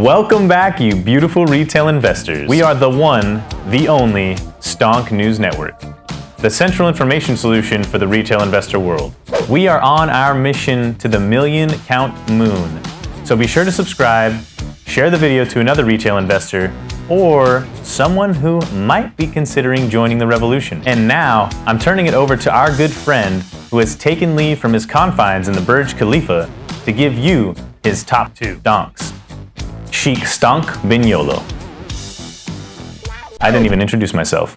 Welcome back, you beautiful retail investors. We are the one, the only Stonk News Network, the central information solution for the retail investor world. We are on our mission to the million count moon. So be sure to subscribe, share the video to another retail investor, or someone who might be considering joining the revolution. And now, I'm turning it over to our good friend who has taken leave from his confines in the Burj Khalifa to give you his top 2 donks. Sheikh Stonk bin YOLO. I didn't even introduce myself.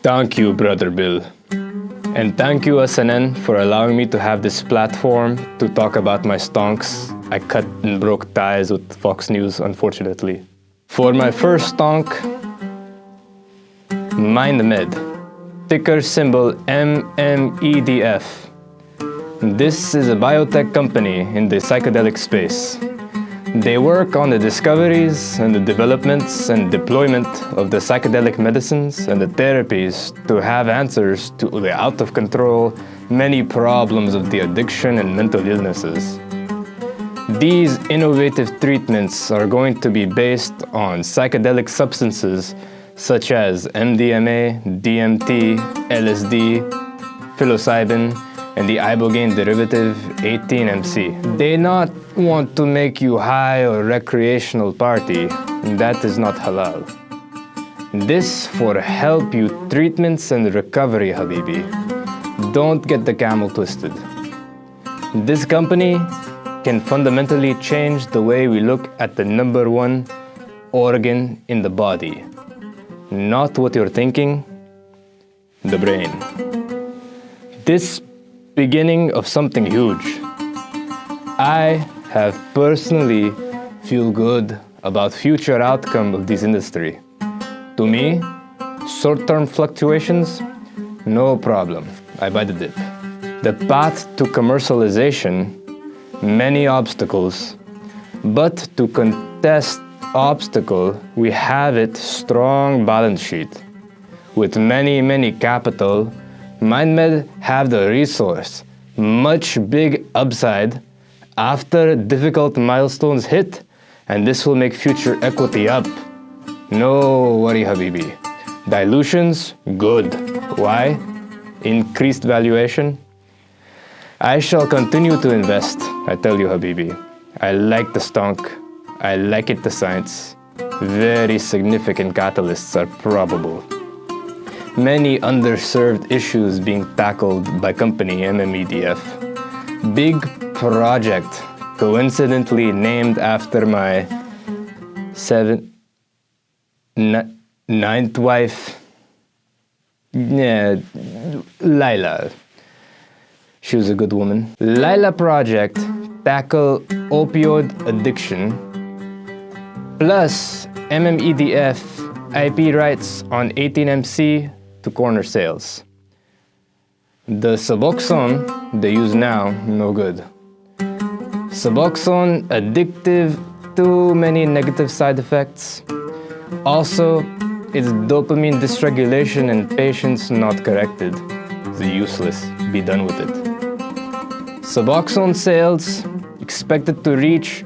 Thank you, Brother Bill. And thank you, SNN, for allowing me to have this platform to talk about my stonks. I cut and broke ties with Fox News, unfortunately. For my first stonk, MindMed, ticker symbol MMEDF. This is a biotech company in the psychedelic space. They work on the discoveries and the developments and deployment of the psychedelic medicines and the therapies to have answers to the out-of-control many problems of the addiction and mental illnesses. These innovative treatments are going to be based on psychedelic substances such as MDMA, DMT, LSD, psilocybin, and the ibogaine derivative 18-MC. They not want to make you high or recreational party. That is not halal. This for help you treatments and recovery, Habibi. Don't get the camel twisted. This company can fundamentally change the way we look at the number 1 organ in the body. Not what you're thinking, the brain. This beginning of something huge. I have personally feel good about future outcome of this industry. To me, short-term fluctuations, no problem. I buy the dip. The path to commercialization, many obstacles, but to contest obstacle, we have it strong balance sheet. With many capital, MindMed have the resource, much big upside after difficult milestones hit, and this will make future equity up. No worry, Habibi. Dilutions, good. Why? Increased valuation. I shall continue to invest, I tell you, Habibi. I like the stonk. I like it, the science. Very significant catalysts are probable. Many underserved issues being tackled by company MMEDF. Big project, coincidentally named after my ninth wife, Laila. She was a good woman. Laila project tackle opioid addiction, plus MMEDF IP rights on 18-MC to corner sales. The Suboxone they use now, no good. Suboxone addictive, too many negative side effects. Also, it's dopamine dysregulation in patients not corrected. It's useless, be done with it. Suboxone sales expected to reach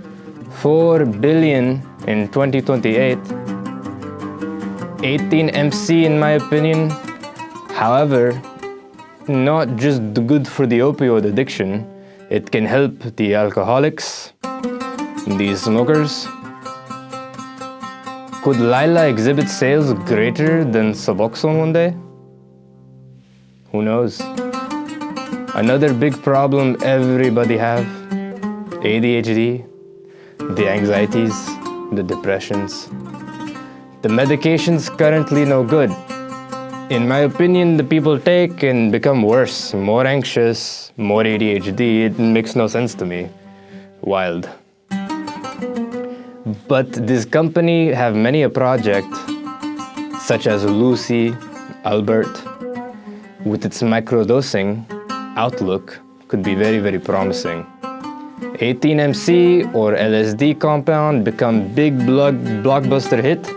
4 billion in 2028. 18-MC in my opinion, however, not just good for the opioid addiction, it can help the alcoholics, the smokers. Could Laila exhibit sales greater than Suboxone one day? Who knows? Another big problem everybody have, ADHD, the anxieties, the depressions. The medication's currently no good. In my opinion, the people take and become worse, more anxious, more ADHD. It makes no sense to me. Wild. But this company have many a project, such as Lucy, Albert, with its microdosing outlook could be very promising. 18-MC or LSD compound become big blockbuster hit.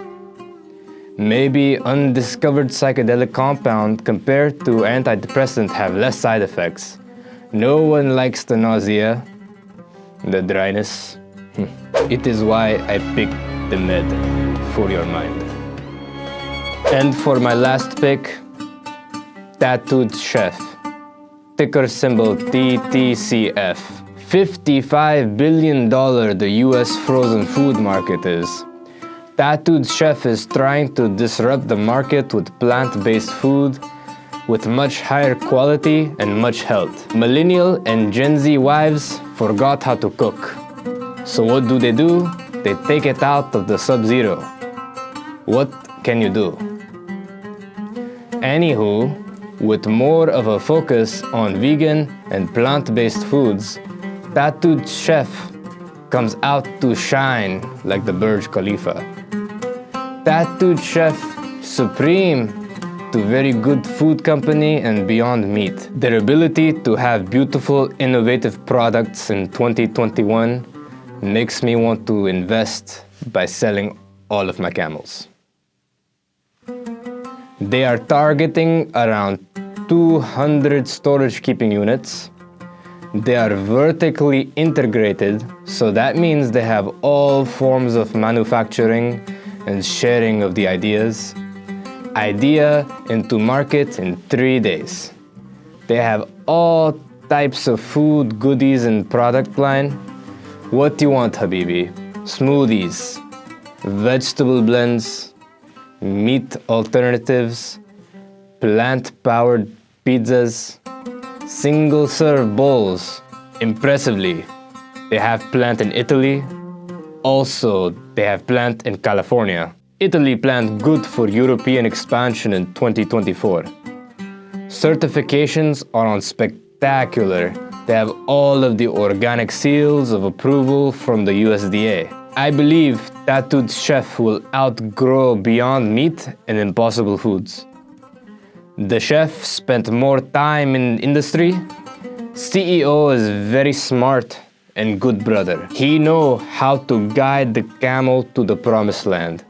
Maybe undiscovered psychedelic compound compared to antidepressant have less side effects. No one likes the nausea, the dryness, It is why I picked the med for your mind. And for my last pick, Tattooed Chef, ticker symbol TTCF. $55 billion the US frozen food market is. Tattooed Chef is trying to disrupt the market with plant-based food with much higher quality and much health. Millennial and Gen Z wives forgot how to cook. So what do? They take it out of the Sub-Zero. What can you do? Anywho, with more of a focus on vegan and plant-based foods, Tattooed Chef comes out to shine like the Burj Khalifa. Tattooed Chef Supreme to very good food company and Beyond Meat. Their ability to have beautiful, innovative products in 2021 makes me want to invest by selling all of my camels. They are targeting around 200 storage keeping units. They are vertically integrated, so that means they have all forms of manufacturing and sharing of the ideas. Idea into market in 3 days. They have all types of food, goodies, and product line. What do you want, Habibi? Smoothies, vegetable blends, meat alternatives, plant-powered pizzas, single-serve bowls. Impressively, they have plant in Italy. Also, they have plant in California. Italy planned good for European expansion in 2024. Certifications are on spectacular. They have all of the organic seals of approval from the USDA. I believe Tattooed Chef will outgrow Beyond Meat and Impossible Foods. The chef spent more time in industry. CEO is very smart and good brother. He know how to guide the camel to the promised land.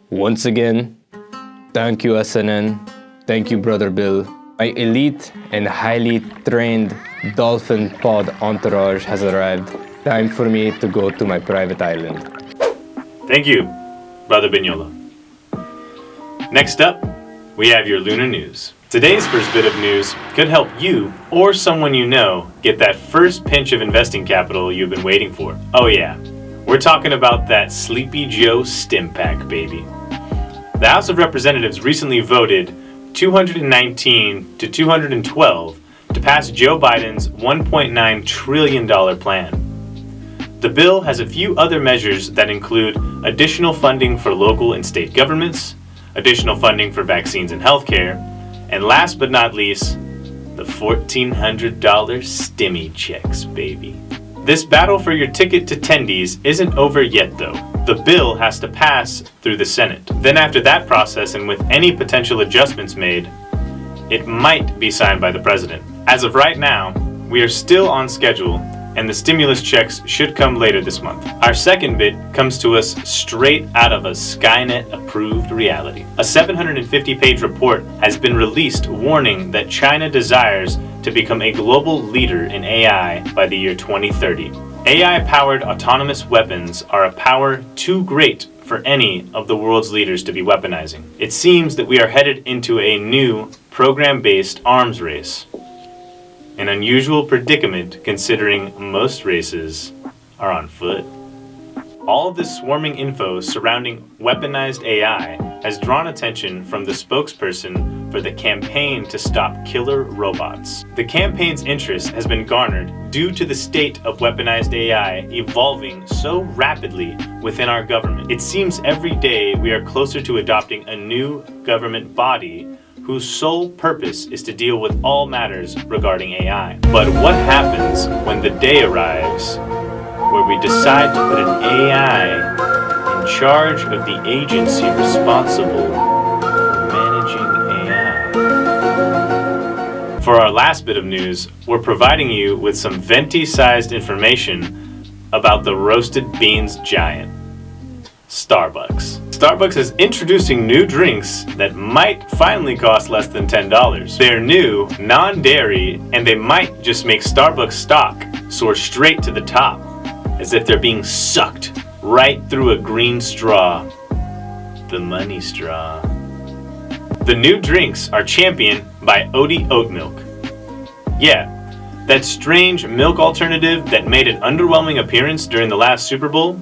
Once again, thank you SNN, thank you Brother Bill. My elite and highly trained dolphin pod entourage has arrived. Time for me to go to my private island. Thank you, Brother Bignolo. Next up, we have your lunar news. Today's first bit of news could help you or someone you know get that first pinch of investing capital you've been waiting for. Oh yeah, we're talking about that Sleepy Joe Stim Pack, baby. The House of Representatives recently voted 219 to 212 to pass Joe Biden's $1.9 trillion plan. The bill has a few other measures that include additional funding for local and state governments, additional funding for vaccines and healthcare, and last but not least, the $1,400 stimmy checks, baby. This battle for your ticket to tendies isn't over yet though. The bill has to pass through the Senate. Then after that process and with any potential adjustments made, it might be signed by the president. As of right now, we are still on schedule and the stimulus checks should come later this month. Our second bit comes to us straight out of a Skynet-approved reality. A 750-page report has been released warning that China desires to become a global leader in AI by the year 2030. AI-powered autonomous weapons are a power too great for any of the world's leaders to be weaponizing. It seems that we are headed into a new program-based arms race. An unusual predicament considering most races are on foot. All of this swarming info surrounding weaponized AI has drawn attention from the spokesperson for the campaign to stop killer robots. The campaign's interest has been garnered due to the state of weaponized AI evolving so rapidly within our government. It seems every day we are closer to adopting a new government body whose sole purpose is to deal with all matters regarding AI. But what happens when the day arrives where we decide to put an AI in charge of the agency responsible for managing AI? For our last bit of news, we're providing you with some venti-sized information about the roasted beans giant, Starbucks. Starbucks is introducing new drinks that might finally cost less than $10. They're new, non-dairy, and they might just make Starbucks stock soar straight to the top. as if they're being sucked right through a green straw. The money straw. The new drinks are championed by Oatly Oat Milk. Yeah, that strange milk alternative that made an underwhelming appearance during the last Super Bowl,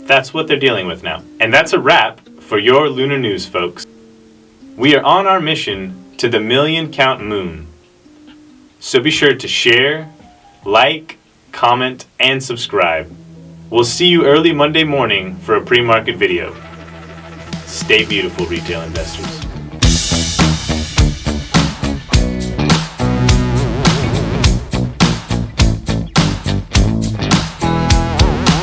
that's what they're dealing with now. And that's a wrap for your Lunar News, folks. We are on our mission to the million count moon. So be sure to share, like, comment, and subscribe. We'll see you early Monday morning for a pre-market video. Stay beautiful, retail investors.